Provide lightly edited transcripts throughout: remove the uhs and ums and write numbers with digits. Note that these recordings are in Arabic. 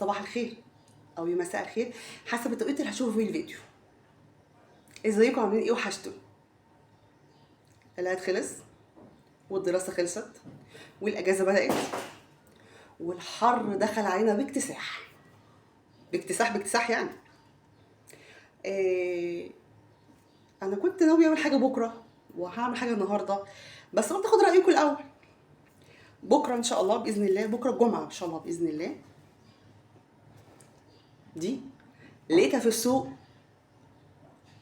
صباح الخير او يا مساء الخير حسب التوقيت اللي هتشوفوا فيه الفيديو. ازيكم عاملين ايه؟ وحشتوا. العيد خلص والدراسه خلصت والاجازه بدات والحر دخل علينا باكتساح باكتساح يعني. إيه، انا كنت ناوي اعمل حاجه بكره وهعمل حاجه النهارده، بس قلت اخد رايكم الاول. بكره ان شاء الله باذن الله، بكره الجمعه ان شاء الله باذن الله، دي لقيتها في السوق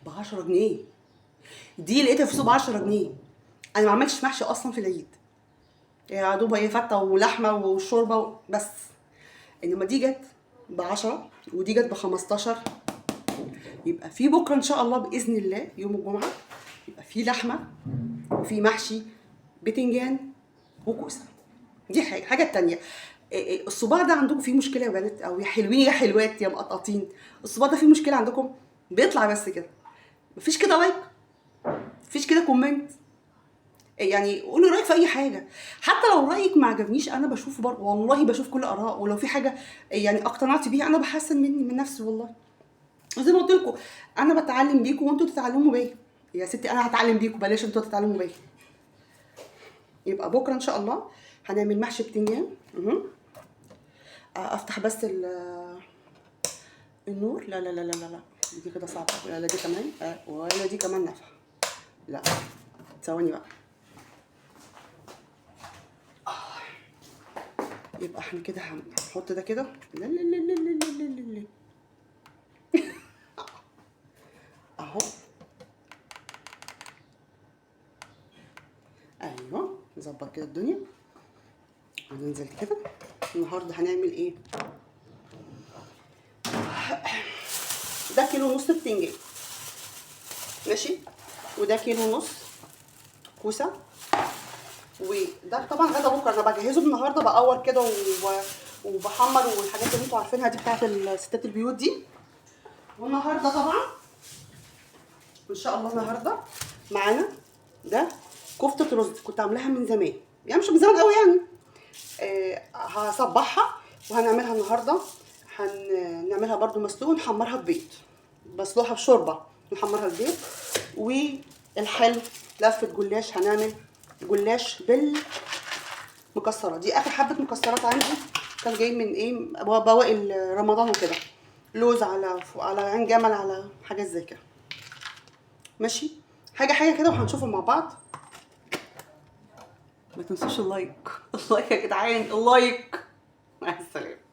ب10 جنيه. دي لقيتها في السوق ب10 جنيه. انا ما عملتش محشي اصلا في العيد، يا دوب هي فته ولحمه وشوربه بس. انما دي جت ب10 ودي جت ب15. يبقى في بكره ان شاء الله باذن الله يوم الجمعه يبقى في لحمه وفي محشي بتنجان وكوسه. دي حاجه التانيه. الصباع ده عندكم فيه مشكله يا بنات، او يا حلوين يا حلوات يا مقطقطين؟ الصباع ده فيه مشكله عندكم؟ بيطلع بس كده، مفيش كده لايك، مفيش كده كومنت. يعني قولوا رايك في اي حاجه، حتى لو رايك ما عجبنيش انا بشوف برضه، والله بشوف كل اراء، ولو في حاجه يعني اقتنعت بيها انا بحسن من نفسي والله. وزي ما قلت لكم انا بتعلم بيكم وانتوا تتعلموا بيا يا ستي. انا هتعلم بيكم، بلاش انتوا تتعلموا بيا. يبقى بكره ان شاء الله هنعمل محشي بتنجان. افتح بس النور. لا لا لا لا لا لا، دي كده صعبه. لا لا دي كمان ولا دي كمان نافعه. لا ثواني بقى. يبقى احنا كده هنحط ده كده. لا لا لا لا لا لا لا لا. اهو ايوه، نظبط كده الدنيا وننزل كده. النهارده هنعمل ايه؟ ده كيلو ونص بتنجان ماشي، وده كيلو ونص كوسه، وده طبعا غدا بكره. انا بجهزه النهارده بقور كده وبحمر والحاجات اللي انتوا عارفينها دي بتاعت الستات البيوت دي. والنهارده طبعا ان شاء الله النهارده معانا ده كفته رز كنت عاملاها من زمان، يعني مش من زمان قوي يعني. هصبحها وهنعملها النهارده. هنعملها برده مسلوق ونحمرها ببيض، بسلقها بشوربه نحمرها ببيض. والحلو لفه جلاش، هنعمل جلاش بالمكسرات. دي اخر حبه مكسرات عندي، كان جاي من ايه بواقي رمضان وكده، لوز على عين جمل على حاجات زي كده ماشي. حاجه كده وهنشوفهم مع بعض. ما تنسوش اللايك. اللايك يا جدعان، اللايك. مع السلامه.